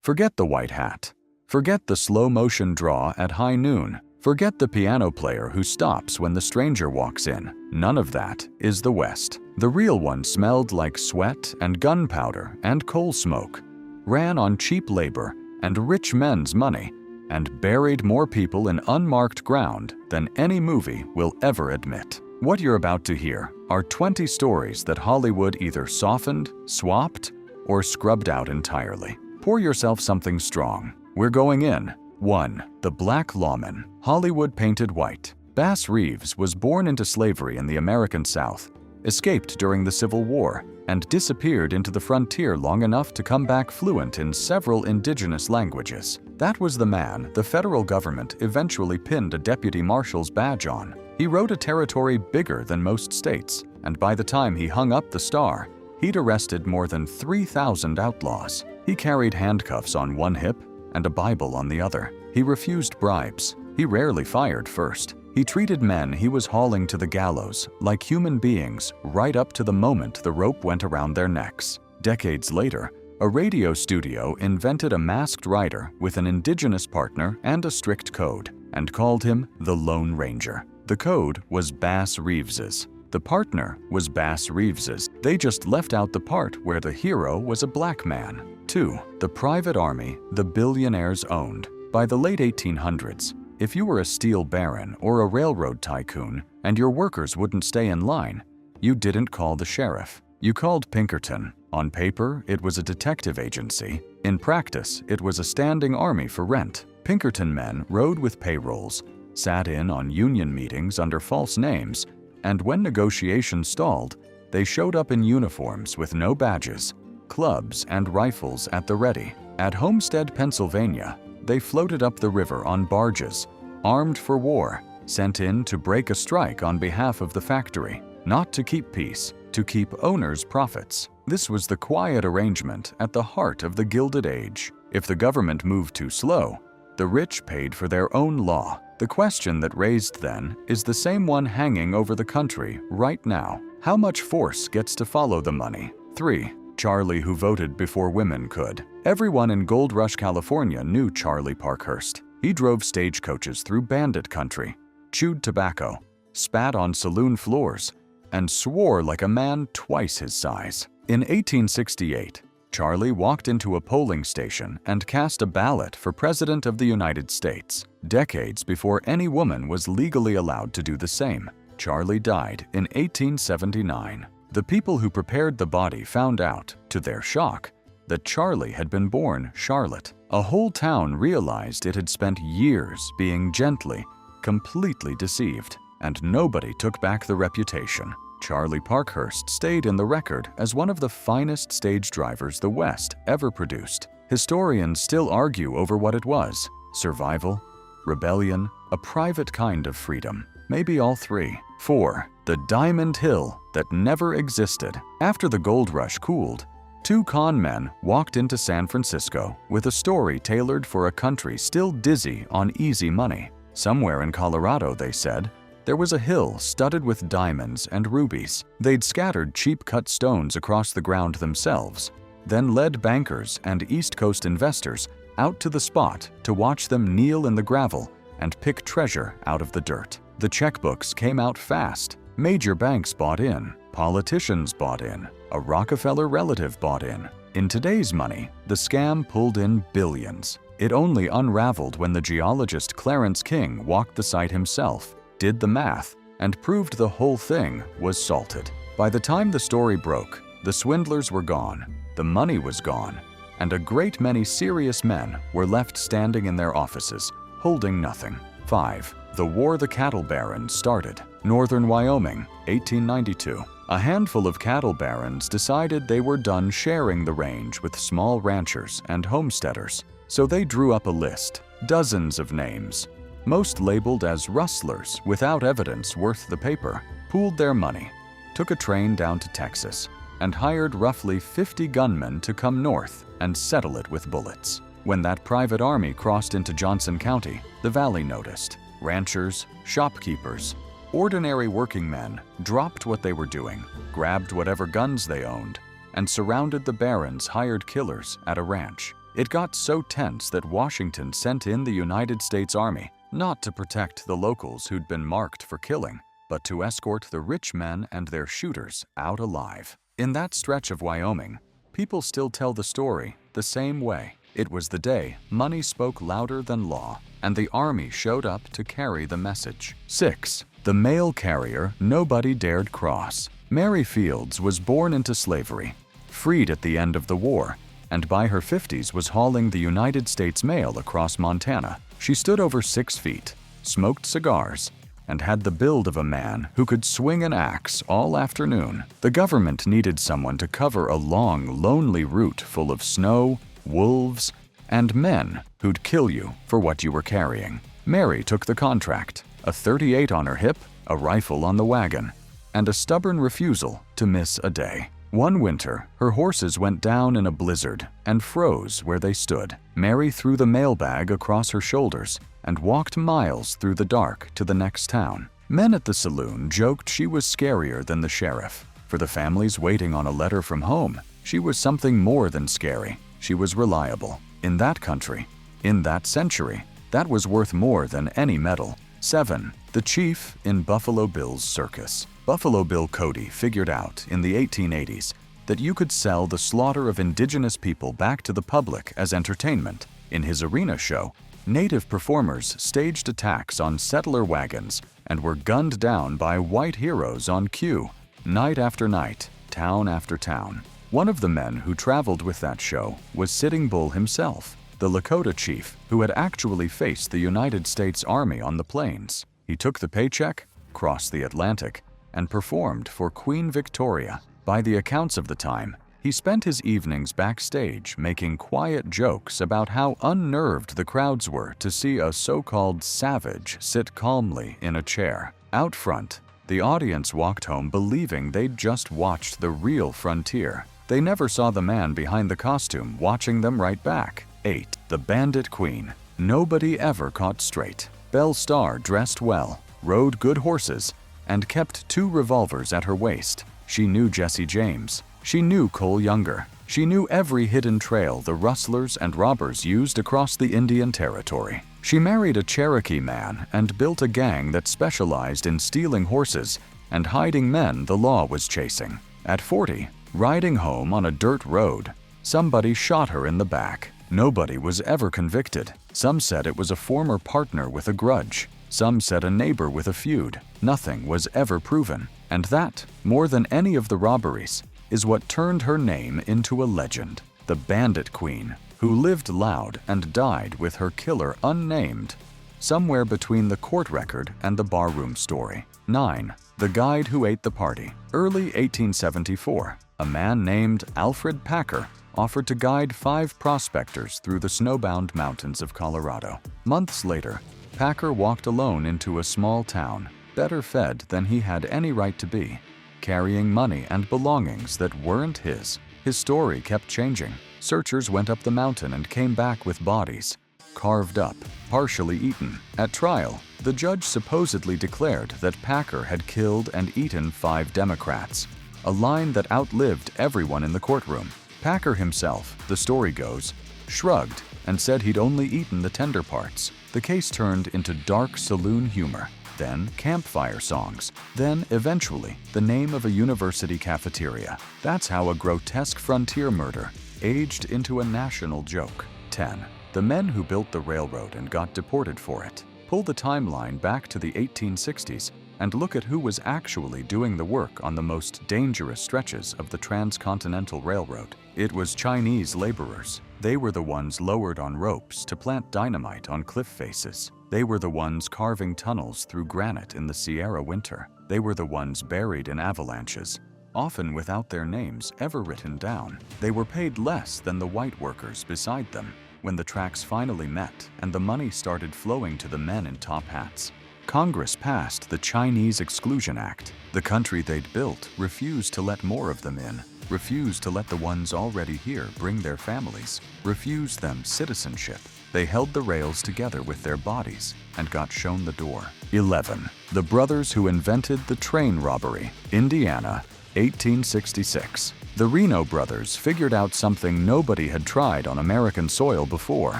Forget the white hat. Forget the slow-motion draw at high noon. Forget the piano player who stops when the stranger walks in. None of that is the West. The real one smelled like sweat and gunpowder and coal smoke, ran on cheap labor and rich men's money, and buried more people in unmarked ground than any movie will ever admit. What you're about to hear are 20 stories that Hollywood either softened, swapped, or scrubbed out entirely. Pour yourself something strong. We're going in. 1. The Black Lawman. Hollywood painted white. Bass Reeves was born into slavery in the American South, escaped during the Civil War, and disappeared into the frontier long enough to come back fluent in several indigenous languages. That was the man the federal government eventually pinned a deputy marshal's badge on. He rode a territory bigger than most states, and by the time he hung up the star, he'd arrested more than 3,000 outlaws. He carried handcuffs on one hip and a Bible on the other. He refused bribes. He rarely fired first. He treated men he was hauling to the gallows like human beings right up to the moment the rope went around their necks. Decades later, a radio studio invented a masked rider with an indigenous partner and a strict code, and called him the Lone Ranger. The code was Bass Reeves's. The partner was Bass Reeves's. They just left out the part where the hero was a black man. 2. The private army the billionaires owned. By the late 1800s, if you were a steel baron or a railroad tycoon and your workers wouldn't stay in line, you didn't call the sheriff. You called Pinkerton. On paper, it was a detective agency. In practice, it was a standing army for rent. Pinkerton men rode with payrolls, sat in on union meetings under false names, and when negotiations stalled, they showed up in uniforms with no badges, clubs and rifles at the ready. At Homestead, Pennsylvania, they floated up the river on barges, armed for war, sent in to break a strike on behalf of the factory, not to keep peace, to keep owners' profits. This was the quiet arrangement at the heart of the Gilded Age. If the government moved too slow, the rich paid for their own law. The question that raised then is the same one hanging over the country right now. How much force gets to follow the money? 3. Charlie who voted before women could. Everyone in Gold Rush, California knew Charlie Parkhurst. He drove stagecoaches through bandit country, chewed tobacco, spat on saloon floors, and swore like a man twice his size. In 1868, Charlie walked into a polling station and cast a ballot for President of the United States, decades before any woman was legally allowed to do the same. Charlie died in 1879. The people who prepared the body found out, to their shock, that Charlie had been born Charlotte. A whole town realized it had spent years being gently, completely deceived, and nobody took back the reputation. Charlie Parkhurst stayed in the record as one of the finest stage drivers the West ever produced. Historians still argue over what it was: survival, rebellion, a private kind of freedom, maybe all three. 4. The Diamond Hill that never existed. After the gold rush cooled, two con men walked into San Francisco with a story tailored for a country still dizzy on easy money. Somewhere in Colorado, they said, there was a hill studded with diamonds and rubies. They'd scattered cheap-cut stones across the ground themselves, then led bankers and East Coast investors out to the spot to watch them kneel in the gravel and pick treasure out of the dirt. The checkbooks came out fast. Major banks bought in. Politicians bought in. A Rockefeller relative bought in. In today's money, the scam pulled in billions. It only unraveled when the geologist Clarence King walked the site himself, did the math, and proved the whole thing was salted. By the time the story broke, the swindlers were gone, the money was gone, and a great many serious men were left standing in their offices, holding nothing. 5. The war the cattle barons started. Northern Wyoming, 1892. A handful of cattle barons decided they were done sharing the range with small ranchers and homesteaders, so they drew up a list, dozens of names, most labeled as rustlers without evidence worth the paper, pooled their money, took a train down to Texas, and hired roughly 50 gunmen to come north and settle it with bullets. When that private army crossed into Johnson County, the valley noticed. Ranchers, shopkeepers, ordinary working men dropped what they were doing, grabbed whatever guns they owned, and surrounded the barons' hired killers at a ranch. It got so tense that Washington sent in the United States Army, not to protect the locals who'd been marked for killing, but to escort the rich men and their shooters out alive. In that stretch of Wyoming, people still tell the story the same way. It was the day money spoke louder than law, and the army showed up to carry the message. 6. The mail carrier nobody dared cross. Mary Fields was born into slavery, freed at the end of the war, and by her 50s was hauling the United States mail across Montana. She stood over 6 feet, smoked cigars, and had the build of a man who could swing an axe all afternoon. The government needed someone to cover a long, lonely route full of snow, wolves, and men who'd kill you for what you were carrying. Mary took the contract, a .38 on her hip, a rifle on the wagon, and a stubborn refusal to miss a day. One winter, her horses went down in a blizzard and froze where they stood. Mary threw the mailbag across her shoulders and walked miles through the dark to the next town. Men at the saloon joked she was scarier than the sheriff. For the families waiting on a letter from home, she was something more than scary. She was reliable. In that country, in that century, that was worth more than any medal. 7. The chief in Buffalo Bill's circus. Buffalo Bill Cody figured out in the 1880s that you could sell the slaughter of indigenous people back to the public as entertainment. In his arena show, native performers staged attacks on settler wagons and were gunned down by white heroes on cue, night after night, town after town. One of the men who traveled with that show was Sitting Bull himself, the Lakota chief who had actually faced the United States Army on the plains. He took the paycheck, crossed the Atlantic, and performed for Queen Victoria. By the accounts of the time, he spent his evenings backstage making quiet jokes about how unnerved the crowds were to see a so-called savage sit calmly in a chair. Out front, the audience walked home believing they'd just watched the real frontier. They never saw the man behind the costume watching them right back. 8. The Bandit Queen. Nobody ever caught straight. Belle Starr dressed well, rode good horses, and kept 2 revolvers at her waist. She knew Jesse James. She knew Cole Younger. She knew every hidden trail the rustlers and robbers used across the Indian Territory. She married a Cherokee man and built a gang that specialized in stealing horses and hiding men the law was chasing. At 40, riding home on a dirt road, somebody shot her in the back. Nobody was ever convicted. Some said it was a former partner with a grudge. Some said a neighbor with a feud. Nothing was ever proven. And that, more than any of the robberies, is what turned her name into a legend. The Bandit Queen, who lived loud and died with her killer unnamed, somewhere between the court record and the barroom story. 9. The Guide Who Ate the Party. Early 1874, a man named Alfred Packer offered to guide 5 prospectors through the snowbound mountains of Colorado. Months later, Packer walked alone into a small town, better fed than he had any right to be, carrying money and belongings that weren't his. His story kept changing. Searchers went up the mountain and came back with bodies, carved up, partially eaten. At trial, the judge supposedly declared that Packer had killed and eaten 5 Democrats, a line that outlived everyone in the courtroom. Packer himself, the story goes, shrugged and said he'd only eaten the tender parts. The case turned into dark saloon humor, then campfire songs, then eventually the name of a university cafeteria. That's how a grotesque frontier murder aged into a national joke. 10. The men who built the railroad and got deported for it. Pull the timeline back to the 1860s and look at who was actually doing the work on the most dangerous stretches of the Transcontinental Railroad. It was Chinese laborers. They were the ones lowered on ropes to plant dynamite on cliff faces. They were the ones carving tunnels through granite in the Sierra winter. They were the ones buried in avalanches, often without their names ever written down. They were paid less than the white workers beside them. When the tracks finally met and the money started flowing to the men in top hats, Congress passed the Chinese Exclusion Act. The country they'd built refused to let more of them in, refused to let the ones already here bring their families, refused them citizenship. They held the rails together with their bodies and got shown the door. 11. The brothers who invented the train robbery. Indiana, 1866. The Reno brothers figured out something nobody had tried on American soil before.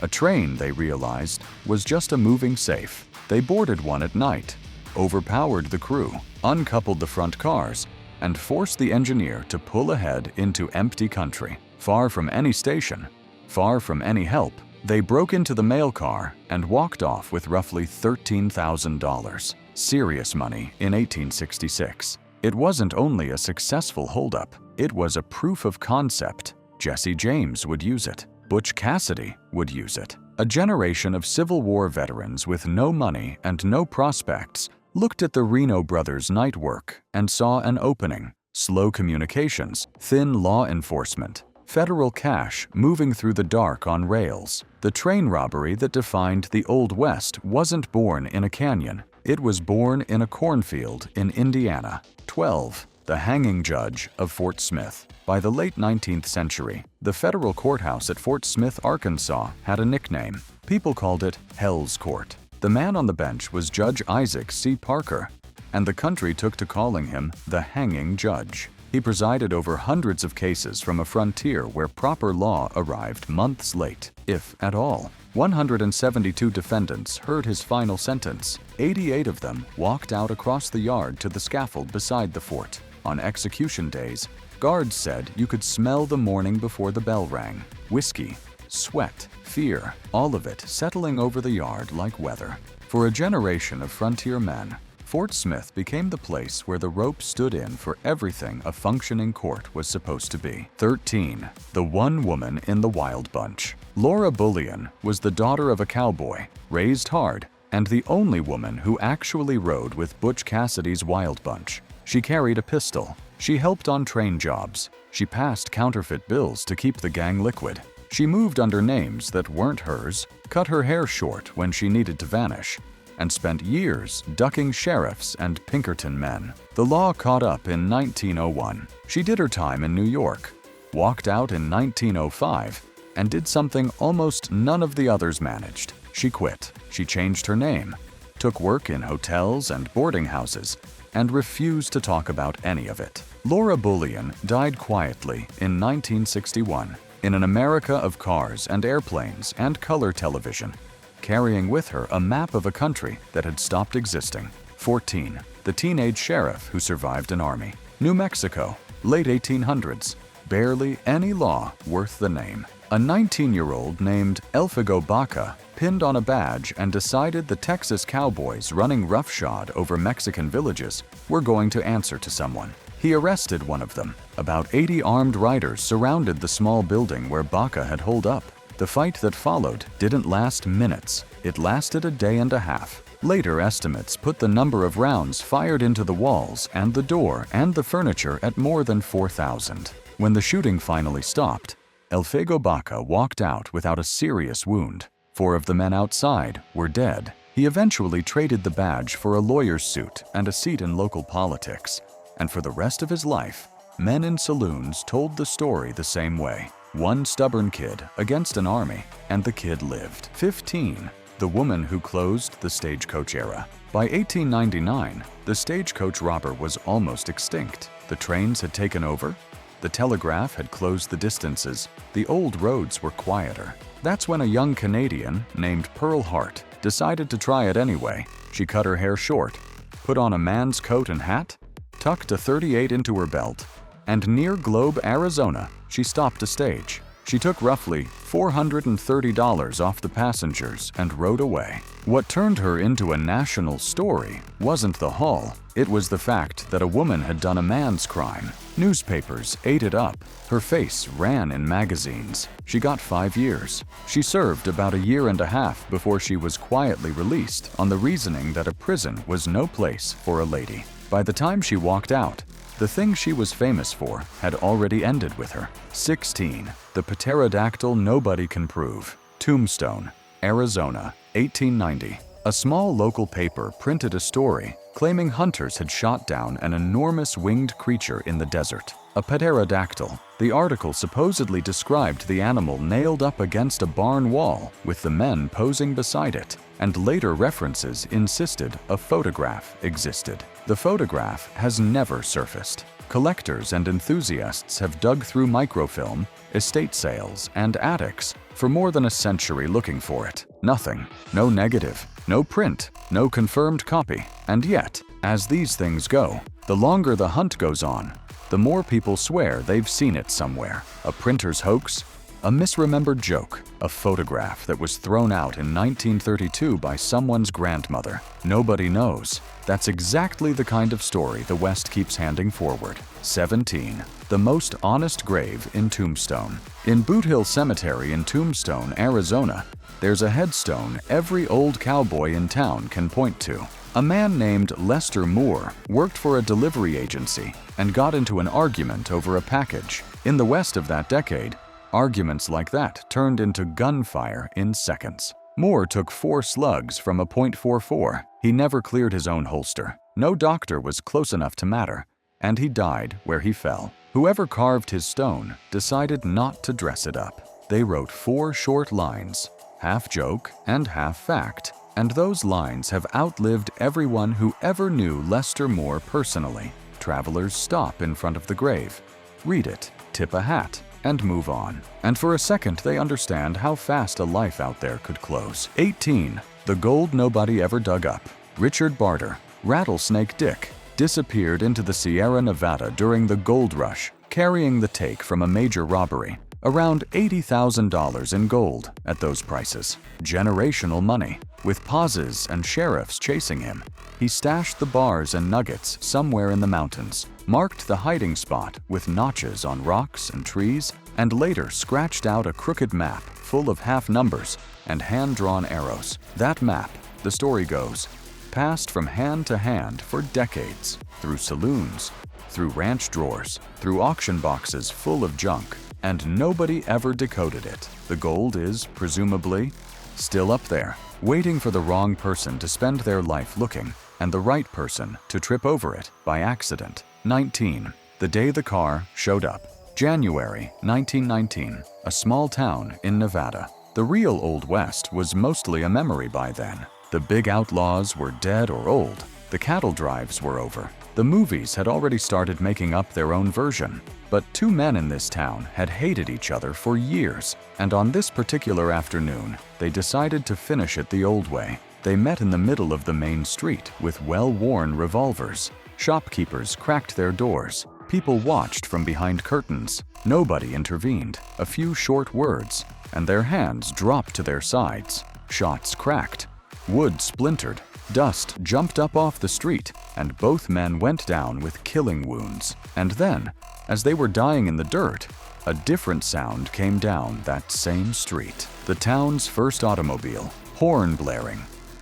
A train, they realized, was just a moving safe. They boarded one at night, overpowered the crew, uncoupled the front cars, and forced the engineer to pull ahead into empty country. Far from any station, far from any help, they broke into the mail car and walked off with roughly $13,000. Serious money in 1866. It wasn't only a successful holdup, it was a proof of concept. Jesse James would use it. Butch Cassidy would use it. A generation of Civil War veterans with no money and no prospects looked at the Reno brothers' night work and saw an opening. Slow communications, thin law enforcement, federal cash moving through the dark on rails. The train robbery that defined the Old West wasn't born in a canyon. It was born in a cornfield in Indiana. 12. The hanging judge of Fort Smith. By the late 19th century, the federal courthouse at Fort Smith, Arkansas, had a nickname. People called it Hell's Court. The man on the bench was Judge Isaac C. Parker, and the country took to calling him the hanging judge. He presided over hundreds of cases from a frontier where proper law arrived months late, if at all. 172 defendants heard his final sentence. 88 of them walked out across the yard to the scaffold beside the fort. On execution days, guards said you could smell the morning before the bell rang. Whiskey, sweat, fear, all of it settling over the yard like weather. For a generation of frontier men, Fort Smith became the place where the rope stood in for everything a functioning court was supposed to be. 13. The one woman in the Wild Bunch. Laura Bullion was the daughter of a cowboy, raised hard, and the only woman who actually rode with Butch Cassidy's Wild Bunch. She carried a pistol. She helped on train jobs. She passed counterfeit bills to keep the gang liquid. She moved under names that weren't hers, cut her hair short when she needed to vanish, and spent years ducking sheriffs and Pinkerton men. The law caught up in 1901. She did her time in New York, walked out in 1905, and did something almost none of the others managed. She quit. She changed her name, took work in hotels and boarding houses, and refused to talk about any of it. Laura Bullion died quietly in 1961 in an America of cars and airplanes and color television, carrying with her a map of a country that had stopped existing. 14. The teenage sheriff who survived an army. New Mexico, late 1800s. Barely any law worth the name. A 19-year-old named Elfigo Baca pinned on a badge and decided the Texas cowboys running roughshod over Mexican villages were going to answer to someone. He arrested one of them. About 80 armed riders surrounded the small building where Baca had holed up. The fight that followed didn't last minutes. It lasted a day and a half. Later estimates put the number of rounds fired into the walls and the door and the furniture at more than 4,000. When the shooting finally stopped, Elfigo Baca walked out without a serious wound. 4 of the men outside were dead. He eventually traded the badge for a lawyer's suit and a seat in local politics. And for the rest of his life, men in saloons told the story the same way. One stubborn kid against an army, and the kid lived. 15. The woman who closed the stagecoach era. By 1899, the stagecoach robber was almost extinct. The trains had taken over. The telegraph had closed the distances. The old roads were quieter. That's when a young Canadian named Pearl Hart decided to try it anyway. She cut her hair short, put on a man's coat and hat, tucked a .38 into her belt, and near Globe, Arizona, she stopped a stage. She took roughly $430 off the passengers and rode away. What turned her into a national story wasn't the haul, it was the fact that a woman had done a man's crime. Newspapers ate it up. Her face ran in magazines. She got 5 years. She served about a year and a half before she was quietly released on the reasoning that a prison was no place for a lady. By the time she walked out, the thing she was famous for had already ended with her. 16. The pterodactyl nobody can prove. Tombstone, Arizona, 1890. A small local paper printed a story claiming hunters had shot down an enormous winged creature in the desert, a pterodactyl. The article supposedly described the animal nailed up against a barn wall with the men posing beside it, and later references insisted a photograph existed. The photograph has never surfaced. Collectors and enthusiasts have dug through microfilm, estate sales, and attics for more than a century looking for it. Nothing. No negative. No print. No confirmed copy. And yet, as these things go, the longer the hunt goes on, the more people swear they've seen it somewhere. A printer's hoax? A misremembered joke, a photograph that was thrown out in 1932 by someone's grandmother. Nobody knows. That's exactly the kind of story the West keeps handing forward. 17. The most honest grave in Tombstone. In Boot Hill Cemetery in Tombstone, Arizona, there's a headstone every old cowboy in town can point to. A man named Lester Moore worked for a delivery agency and got into an argument over a package. In the West of that decade, arguments like that turned into gunfire in seconds. Moore took 4 slugs from a .44. He never cleared his own holster. No doctor was close enough to matter, and he died where he fell. Whoever carved his stone decided not to dress it up. They wrote 4 short lines, half joke and half fact, and those lines have outlived everyone who ever knew Lester Moore personally. Travelers stop in front of the grave, read it, tip a hat, and move on. And for a second they understand how fast a life out there could close. 18. The gold nobody ever dug up. Richard Barter, Rattlesnake Dick, disappeared into the Sierra Nevada during the gold rush, carrying the take from a major robbery. Around $80,000 in gold at those prices. Generational money. With pauses and sheriffs chasing him, he stashed the bars and nuggets somewhere in the mountains, marked the hiding spot with notches on rocks and trees, and later scratched out a crooked map full of half numbers and hand-drawn arrows. That map, the story goes, passed from hand to hand for decades, through saloons, through ranch drawers, through auction boxes full of junk, and nobody ever decoded it. The gold is, presumably, still up there, waiting for the wrong person to spend their life looking, and the right person to trip over it by accident. 19. The day the car showed up. January 1919, a small town in Nevada. The real Old West was mostly a memory by then. The big outlaws were dead or old. The cattle drives were over. The movies had already started making up their own version. But 2 men in this town had hated each other for years, and on this particular afternoon, they decided to finish it the old way. They met in the middle of the main street with well-worn revolvers. Shopkeepers cracked their doors. People watched from behind curtains. Nobody intervened. A few short words, and their hands dropped to their sides. Shots cracked. Wood splintered. Dust jumped up off the street, and both men went down with killing wounds. And then, as they were dying in the dirt, a different sound came down that same street. The town's first automobile, horn blaring,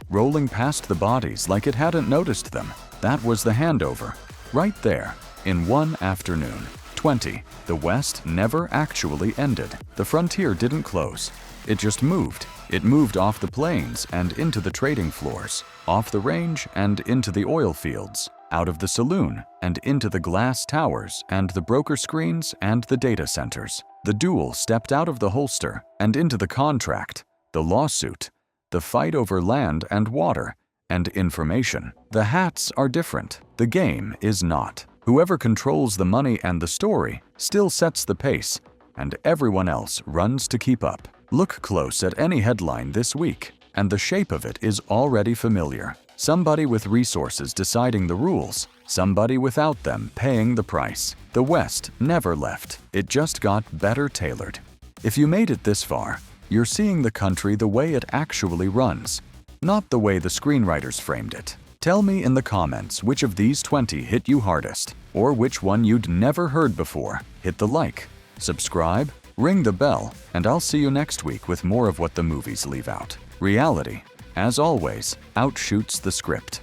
rolling past the bodies like it hadn't noticed them. That was the handover, right there, in one afternoon. 20. The West never actually ended. The frontier didn't close. It just moved. It moved off the plains and into the trading floors, off the range and into the oil fields, out of the saloon and into the glass towers and the broker screens and the data centers. The duel stepped out of the holster and into the contract, the lawsuit, the fight over land and water, and information. The hats are different. The game is not. Whoever controls the money and the story still sets the pace, and everyone else runs to keep up. Look close at any headline this week, and the shape of it is already familiar. Somebody with resources deciding the rules, somebody without them paying the price. The West never left. It just got better tailored. If you made it this far, you're seeing the country the way it actually runs, not the way the screenwriters framed it. Tell me in the comments which of these 20 hit you hardest, or which one you'd never heard before. Hit the like, subscribe, ring the bell, and I'll see you next week with more of what the movies leave out. Reality, as always, outshoots the script.